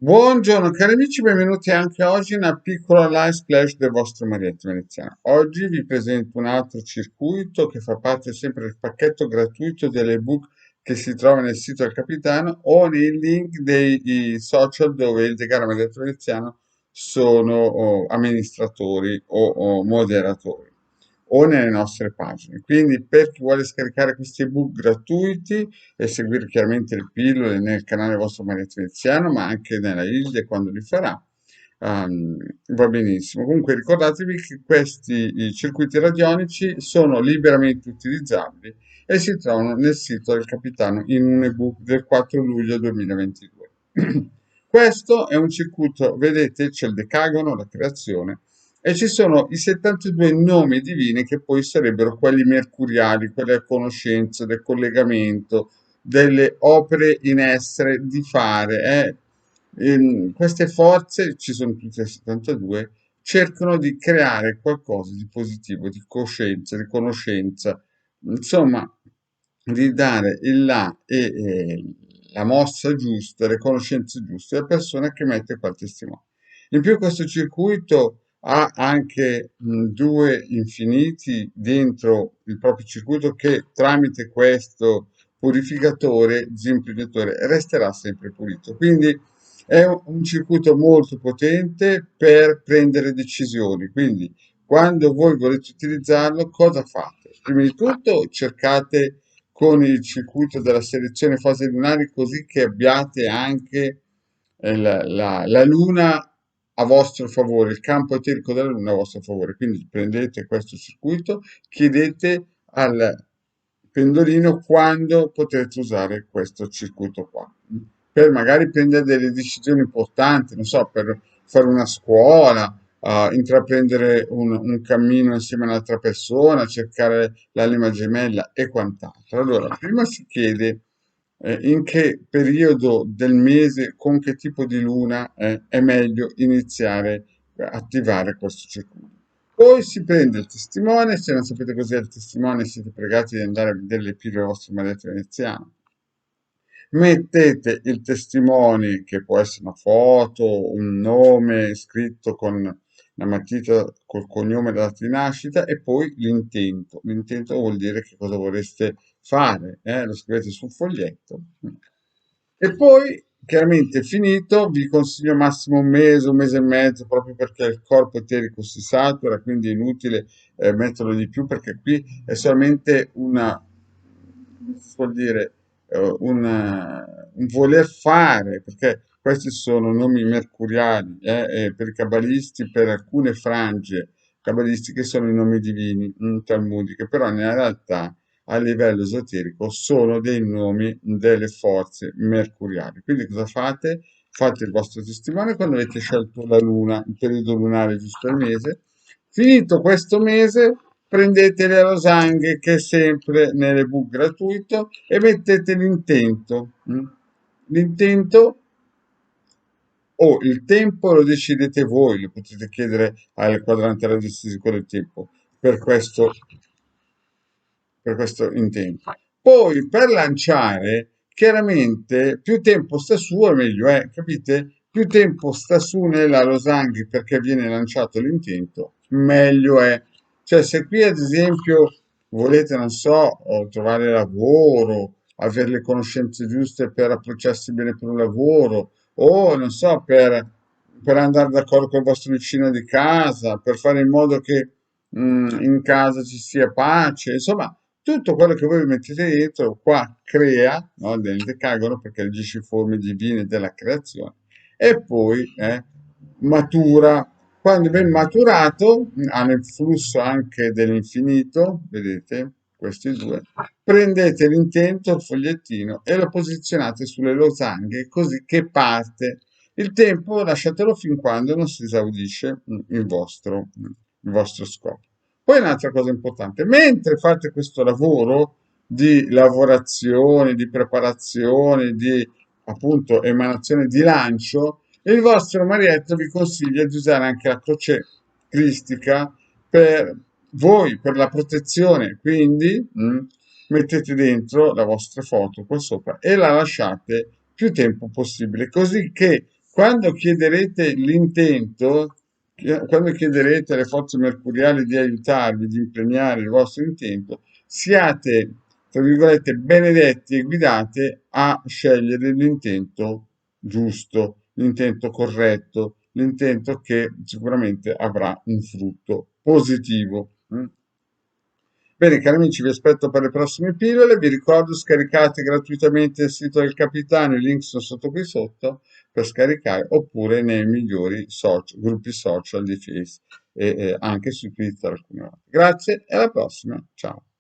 Buongiorno cari amici, benvenuti anche oggi in una piccola live splash del vostro Marietto Veneziano. Oggi vi presento un altro circuito che fa parte sempre del pacchetto gratuito dell'ebook che si trova nel sito del Capitano o nei link dei social dove il decano Marietto Veneziano sono amministratori o moderatori o nelle nostre pagine. Quindi per chi vuole scaricare questi ebook gratuiti e seguire chiaramente le pillole nel canale vostro Marietto Veneziano, ma anche nella Ilde quando li farà, va benissimo. Comunque ricordatevi che questi i circuiti radionici sono liberamente utilizzabili e si trovano nel sito del Capitano in un ebook del 4 luglio 2022. Questo è un circuito, vedete, c'è il decagono, la creazione, e ci sono i 72 nomi divini che poi sarebbero quelli mercuriali, quelli della conoscenza, del collegamento, delle opere in essere di fare. Queste forze, ci sono tutte e 72, cercano di creare qualcosa di positivo, di coscienza, di conoscenza, insomma, di dare il là e la mossa giusta, le conoscenze giuste alla persona che mette qua il testimone. In più questo circuito ha anche due infiniti dentro il proprio circuito che tramite questo purificatore, disimprignatore, resterà sempre pulito. Quindi è un circuito molto potente per prendere decisioni. Quindi quando voi volete utilizzarlo, cosa fate? Prima di tutto cercate con il circuito della selezione fasi lunari così che abbiate anche la Luna a vostro favore, il campo eterico della Luna a vostro favore. Quindi prendete questo circuito, chiedete al pendolino quando potrete usare questo circuito qua, per magari prendere delle decisioni importanti, non so, per fare una scuola, intraprendere un cammino insieme a un'altra persona, cercare l'anima gemella e quant'altro. Allora, prima si chiede in che periodo del mese, con che tipo di luna è meglio iniziare a attivare questo circuito. Poi si prende il testimone, se non sapete cos'è il testimone siete pregati di andare a vedere le pillole del vostro marietto veneziano. Mettete il testimone, che può essere una foto, un nome scritto con la matita col cognome della data di nascita e poi l'intento. L'intento vuol dire che cosa vorreste fare, lo scrivete sul foglietto. E poi, chiaramente finito, vi consiglio massimo un mese e mezzo, proprio perché il corpo eterico si satura, quindi è inutile metterlo di più, perché qui è solamente come si vuol dire, un voler fare, perché questi sono nomi mercuriali, e per i cabalisti, per alcune frange cabalistiche sono i nomi divini, talmudiche, però nella realtà a livello esoterico sono dei nomi delle forze mercuriali. Quindi cosa fate? Fate il vostro testimone quando avete scelto la luna, il periodo lunare giusto al mese. Finito questo mese, prendete le rosanghe che è sempre nell'ebook gratuito e mettete l'intento. L'intento o il tempo lo decidete voi, lo potete chiedere al quadrante radiostatico del tempo per questo intento. Poi per lanciare, chiaramente più tempo sta su e meglio è, capite? Più tempo sta su nella losanghi perché viene lanciato l'intento, meglio è. Cioè se qui ad esempio volete, non so, trovare lavoro, avere le conoscenze giuste per approcciarsi bene per un lavoro, o non so, per andare d'accordo col vostro vicino di casa, per fare in modo che in casa ci sia pace, insomma, tutto quello che voi mettete dentro qua crea, no, del decagono perché agisce forme divine della creazione e poi matura. Quando è ben maturato, hanno il flusso anche dell'infinito, vedete, questi due, prendete l'intento, il fogliettino e lo posizionate sulle losanghe così che parte. Il tempo lasciatelo fin quando non si esaudisce il vostro scopo. Poi un'altra cosa importante, mentre fate questo lavoro di lavorazione, di preparazione, di appunto emanazione di lancio, il vostro marietto vi consiglia di usare anche la croce cristica per voi, per la protezione, quindi mettete dentro la vostra foto qua sopra e la lasciate più tempo possibile, così che Quando chiederete l'intento, quando chiederete alle forze mercuriali di aiutarvi, di impegnare il vostro intento, siate, tra virgolette, benedetti e guidate a scegliere l'intento giusto, l'intento corretto, l'intento che sicuramente avrà un frutto positivo. Bene, cari amici, vi aspetto per le prossime pillole. Vi ricordo, scaricate gratuitamente il sito del Capitano, i link sono sotto qui sotto per scaricare, oppure nei migliori gruppi social di Face e anche su Twitter alcune volte. Grazie e alla prossima. Ciao.